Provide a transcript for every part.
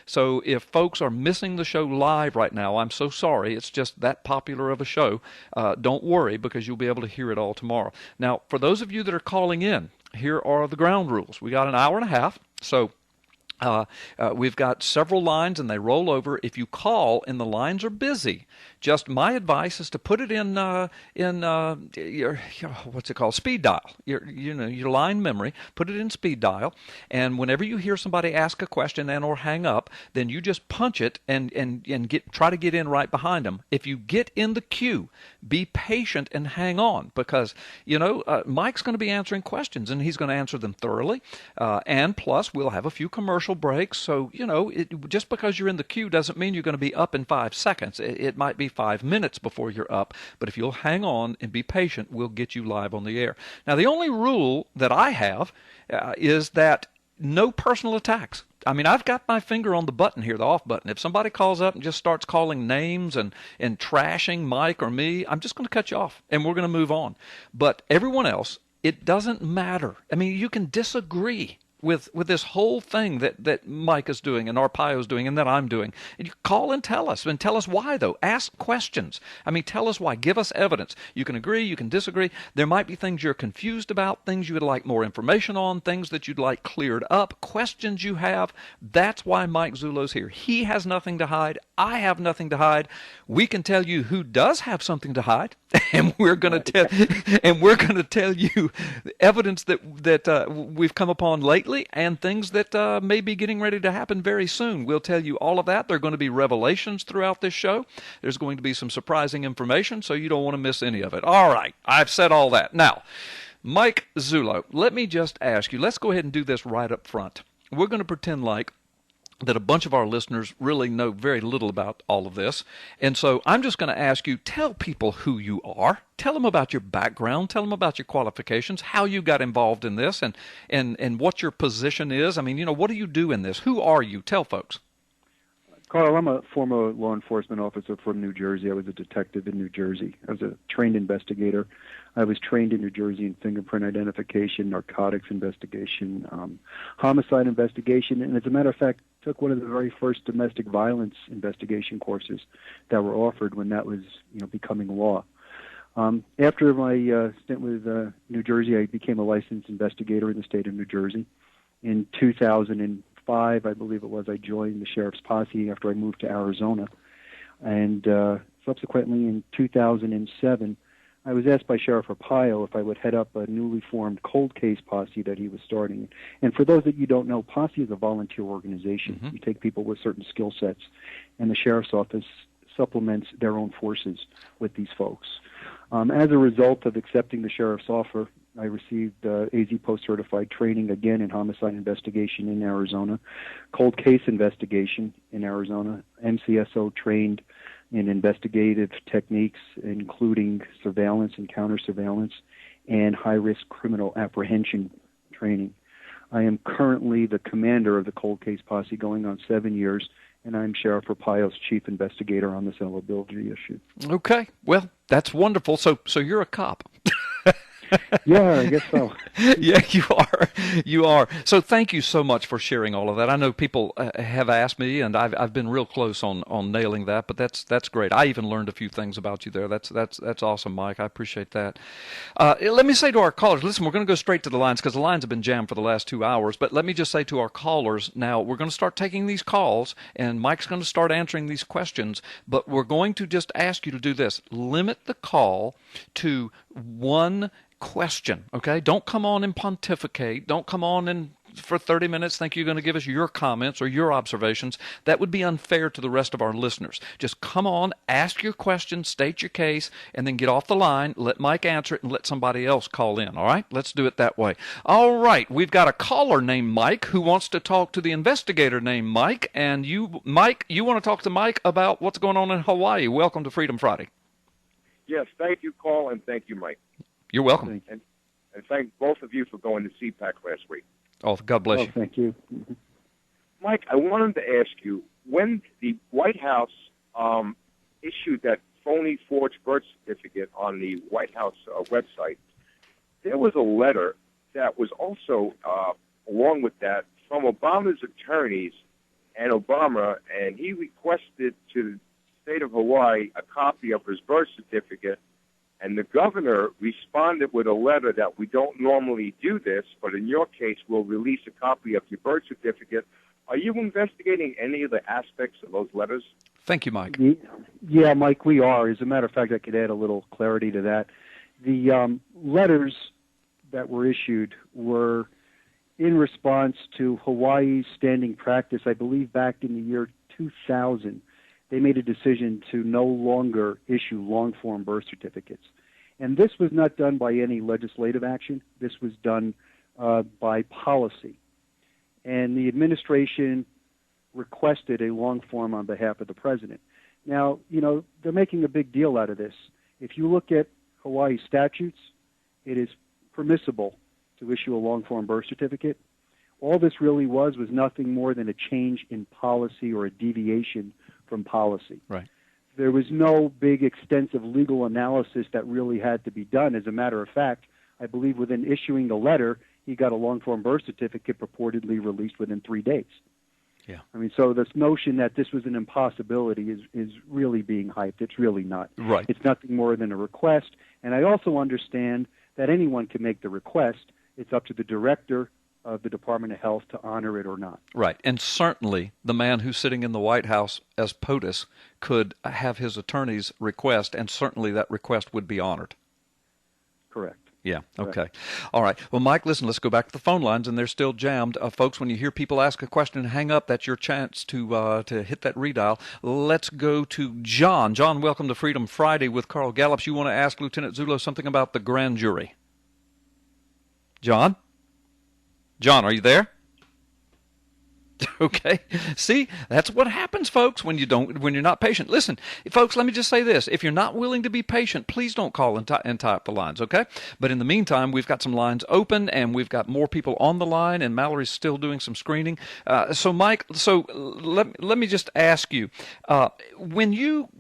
So if folks are missing the show live right now, I'm so sorry. It's just that popular of a show. Don't worry, because you'll be able to hear it all tomorrow. Now, for those of you that are calling in, here are the ground rules. We got an hour and a half, so we've got several lines and they roll over. If you call and the lines are busy, just my advice is to put it in your what's it called, speed dial, your line memory. Put it in speed dial, and whenever you hear somebody ask a question and or hang up, then you just punch it and try to get in right behind them. If you get in the queue, be patient and hang on, because Mike's going to be answering questions and he's going to answer them thoroughly, and plus we'll have a few commercial breaks. So just because you're in the queue doesn't mean you're going to be up in 5 seconds. It might be 5 minutes before you're up, but if you'll hang on and be patient, we'll get you live on the air. Now, the only rule that I have is that no personal attacks. I mean, I've got my finger on the button here, the off button. If somebody calls up and just starts calling names and trashing Mike or me, I'm just going to cut you off and we're going to move on. But everyone else, it doesn't matter. I mean, you can disagree with this whole thing that Mike is doing and Arpaio is doing and that I'm doing. And you call and tell us why, though. Ask questions. I mean, tell us why. Give us evidence. You can agree, you can disagree. There might be things you're confused about, things you would like more information on, things that you'd like cleared up, questions you have. That's why Mike Zullo's here. He has nothing to hide. I have nothing to hide. We can tell you who does have something to hide, and we're going to tell you evidence that we've come upon lately, and things that may be getting ready to happen very soon. We'll tell you all of that. There are going to be revelations throughout this show. There's going to be some surprising information, so you don't want to miss any of it. All right, I've said all that. Now, Mike Zullo, let me just ask you, let's go ahead and do this right up front. We're going to pretend like that a bunch of our listeners really know very little about all of this. And so I'm just going to ask you, tell people who you are. Tell them about your background. Tell them about your qualifications, how you got involved in this, and what your position is. I mean, what do you do in this? Who are you? Tell folks. Carl, I'm a former law enforcement officer from New Jersey. I was a detective in New Jersey. I was a trained investigator. I was trained in New Jersey in fingerprint identification, narcotics investigation, homicide investigation, and as a matter of fact, took one of the very first domestic violence investigation courses that were offered when that was becoming law. After my stint with New Jersey, I became a licensed investigator in the state of New Jersey. In 2005, I believe it was, I joined the sheriff's posse after I moved to Arizona. And subsequently, in 2007, I was asked by Sheriff Arpaio if I would head up a newly formed cold case posse that he was starting. And for those that you don't know, posse is a volunteer organization. Mm-hmm. You take people with certain skill sets, and the sheriff's office supplements their own forces with these folks. As a result of accepting the sheriff's offer, I received AZ post-certified training again in homicide investigation in Arizona, cold case investigation in Arizona, MCSO trained in investigative techniques, including surveillance and counter-surveillance, and high-risk criminal apprehension training. I am currently the commander of the cold case posse going on 7 years, and I'm Sheriff Arpaio's chief investigator on this eligibility issue. Okay, well, that's wonderful. So you're a cop. Yeah, I guess so. Yeah, you are. So thank you so much for sharing all of that. I know people have asked me, and I've been real close on nailing that, but that's great. I even learned a few things about you there. That's awesome, Mike. I appreciate that. Let me say to our callers, listen, we're going to go straight to the lines because the lines have been jammed for the last 2 hours, but let me just say to our callers now, we're going to start taking these calls, and Mike's going to start answering these questions, but we're going to just ask you to do this. Limit the call to one question, okay? Don't come on and pontificate. Don't come on and for 30 minutes think you're going to give us your comments or your observations. That would be unfair to the rest of our listeners. Just come on, ask your question, state your case, and then get off the line, let Mike answer it, and let somebody else call in, all right? Let's do it that way. All right, we've got a caller named Mike who wants to talk to the investigator named Mike, and Mike, you want to talk to Mike about what's going on in Hawaii. Welcome to Freedom Friday. Yes, thank you, Carl, and thank you, Mike. You're welcome. And thank both of you for going to CPAC last week. Oh, God bless you. Thank you. Mm-hmm. Mike, I wanted to ask you, when the White House issued that phony forged birth certificate on the White House website, there was a letter that was also, along with that, from Obama's attorneys and Obama, and he requested to the state of Hawaii a copy of his birth certificate, and the governor responded with a letter that we don't normally do this, but in your case, we'll release a copy of your birth certificate. Are you investigating any of the aspects of those letters? Thank you, Mike. Yeah, Mike, we are. As a matter of fact, I could add a little clarity to that. The letters that were issued were in response to Hawaii's standing practice. I believe back in the year 2000, they made a decision to no longer issue long-form birth certificates. And this was not done by any legislative action. This was done by policy. And the administration requested a long form on behalf of the president. Now, they're making a big deal out of this. If you look at Hawaii statutes, it is permissible to issue a long form birth certificate. All this really was nothing more than a change in policy or a deviation from policy. Right. There was no big, extensive legal analysis that really had to be done. As a matter of fact, I believe within issuing the letter, he got a long-form birth certificate purportedly released within 3 days. Yeah. I mean, so this notion that this was an impossibility is really being hyped. It's really not. Right. It's nothing more than a request. And I also understand that anyone can make the request. It's up to the director of the Department of Health to honor it or not. Right. And certainly the man who's sitting in the White House as POTUS could have his attorney's request, and certainly that request would be honored. Correct. Yeah, okay. All right. Well, Mike, listen, let's go back to the phone lines, and they're still jammed. Folks, when you hear people ask a question and hang up, that's your chance to hit that redial. Let's go to John. John, welcome to Freedom Friday with Carl Gallups. You want to ask Lieutenant Zullo something about the grand jury. John? John, are you there? Okay. See, that's what happens, folks, when you're not patient. Listen, folks, let me just say this. If you're not willing to be patient, please don't call and tie up the lines, okay? But in the meantime, we've got some lines open, and we've got more people on the line, and Mallory's still doing some screening. So, Mike, let me just ask you, when you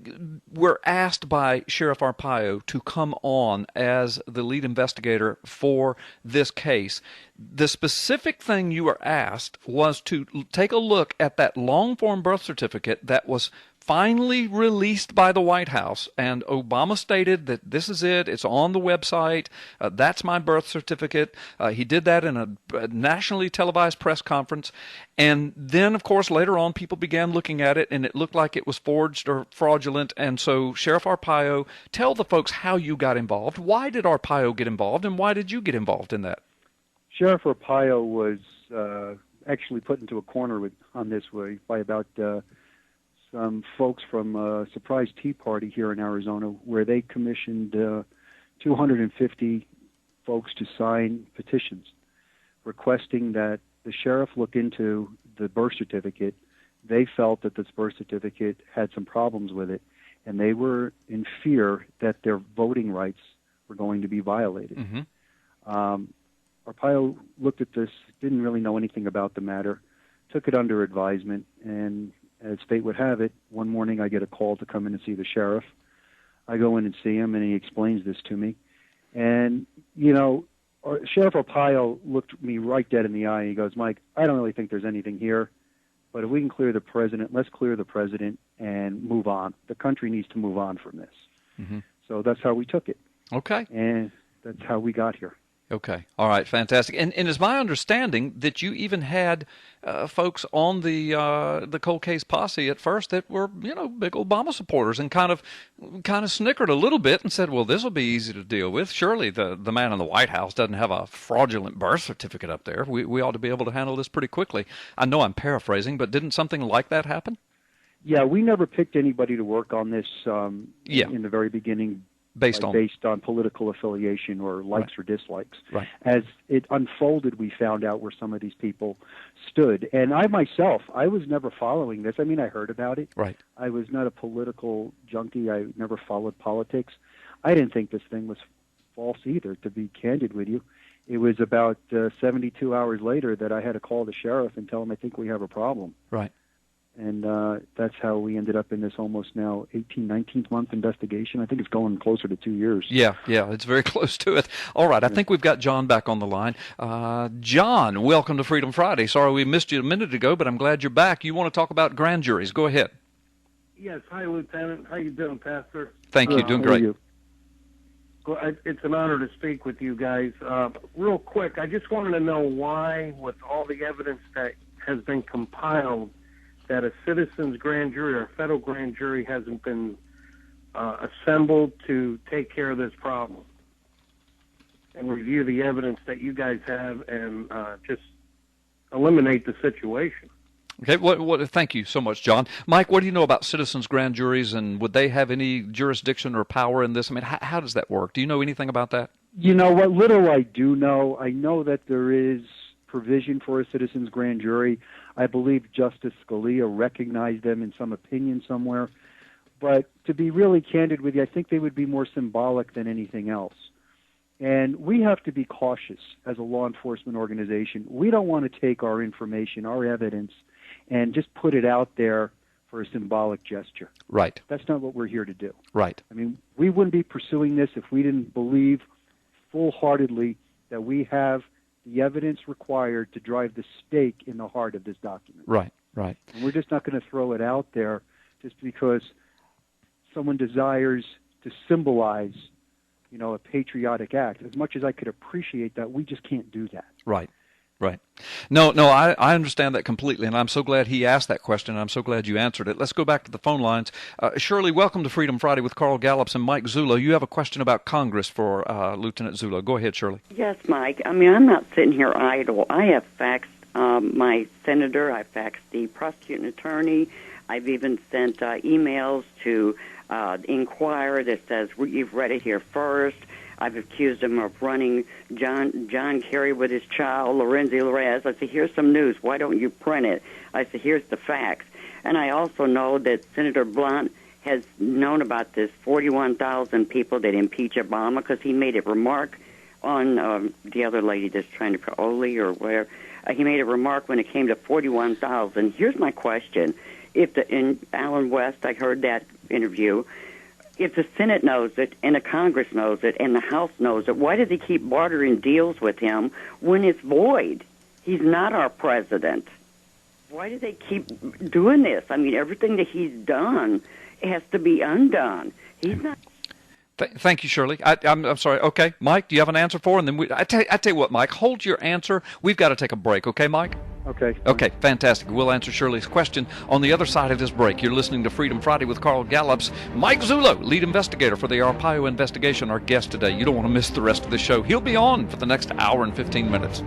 were asked by Sheriff Arpaio to come on as the lead investigator for this case, the specific thing you were asked was to take a look at that long-form birth certificate that was finally released by the White House, and Obama stated that this is it, it's on the website, that's my birth certificate. He did that in a nationally televised press conference, and then, of course, later on, people began looking at it, and it looked like it was forged or fraudulent, and so Sheriff Arpaio, tell the folks how you got involved. Why did Arpaio get involved, and why did you get involved in that? Sheriff Arpaio was actually put into a corner on this way by about some folks from a surprise Tea Party here in Arizona, where they commissioned 250 folks to sign petitions requesting that the sheriff look into the birth certificate. They felt that this birth certificate had some problems with it, and they were in fear that their voting rights were going to be violated. Mm-hmm. Arpaio looked at this, didn't really know anything about the matter, took it under advisement, and as fate would have it, one morning I get a call to come in and see the sheriff. I go in and see him, and he explains this to me. And, Sheriff Arpaio looked me right dead in the eye, and he goes, Mike, I don't really think there's anything here, but if we can clear the president, let's clear the president and move on. The country needs to move on from this. Mm-hmm. So that's how we took it. Okay. And that's how we got here. Okay. All right. Fantastic. And it's my understanding that you even had folks on the cold case posse at first that were, big Obama supporters and kind of snickered a little bit and said, well, this will be easy to deal with. Surely the man in the White House doesn't have a fraudulent birth certificate up there. We ought to be able to handle this pretty quickly. I know I'm paraphrasing, but didn't something like that happen? Yeah, we never picked anybody to work on this in the very beginning. Based on political affiliation or likes or dislikes. Right. As it unfolded, we found out where some of these people stood. And I myself, I was never following this. I mean, I heard about it. Right. I was not a political junkie. I never followed politics. I didn't think this thing was false either, to be candid with you. It was about 72 hours later that I had to call the sheriff and tell him, I think we have a problem. Right. And that's how we ended up in this almost now 19th month investigation. I think it's going closer to 2 years. Yeah, it's very close to it. All right, I think we've got John back on the line. John, welcome to Freedom Friday. Sorry we missed you a minute ago, but I'm glad you're back. You want to talk about grand juries. Go ahead. Yes. Hi, Lieutenant. How you doing, Pastor? Thank you. Doing great. You? Well, it's an honor to speak with you guys. Real quick, I just wanted to know why, with all the evidence that has been compiled, that a citizen's grand jury or a federal grand jury hasn't been assembled to take care of this problem and review the evidence that you guys have and just eliminate the situation. Okay, thank you so much, John. Mike, what do you know about citizens' grand juries, and would they have any jurisdiction or power in this? I mean, how does that work? Do you know anything about that? You know, what little I do know, I know that there is provision for a citizens' grand jury. I believe Justice Scalia recognized them in some opinion somewhere. But to be really candid with you, I think they would be more symbolic than anything else. And we have to be cautious as a law enforcement organization. We don't want to take our information, our evidence, and just put it out there for a symbolic gesture. Right. That's not what we're here to do. Right. I mean, we wouldn't be pursuing this if we didn't believe full-heartedly that we have the evidence required to drive the stake in the heart of this document. Right. And we're just not going to throw it out there just because someone desires to symbolize, you know, a patriotic act. As much as I could appreciate that, we just can't do that. Right. No, I understand that completely, and I'm so glad he asked that question, and I'm so glad you answered it. Let's go back to the phone lines. Shirley, welcome to Freedom Friday with Carl Gallups and Mike Zullo. You have a question about Congress for Lieutenant Zullo. Go ahead, Shirley. Yes, Mike. I mean, I'm not sitting here idle. I have faxed my senator. I faxed the prosecuting attorney. I've even sent emails to Inquirer that says, you've read it here first. I've accused him of running John Kerry with his child, Lorenzi Larez. I said, here's some news. Why don't you print it? I said, here's the facts. And I also know that Senator Blunt has known about this 41,000 people that impeach Obama because he made a remark on the other lady that's trying to, Oli or where. He made a remark when it came to 41,000. Here's my question. In Alan West, I heard that interview. If the Senate knows it, and the Congress knows it, and the House knows it, why do they keep bartering deals with him when it's void? He's not our president. Why do they keep doing this? I mean, everything that he's done has to be undone. He's not. Thank you, Shirley. I'm sorry. Okay, Mike, do you have an answer for? And then I tell you what, Mike, hold your answer. We've got to take a break. Okay, Mike? Okay. Okay, fantastic. We'll answer Shirley's question on the other side of this break. You're listening to Freedom Friday with Carl Gallups. Mike Zullo, lead investigator for the Arpaio investigation, our guest today. You don't want to miss the rest of the show. He'll be on for the next hour and 15 minutes.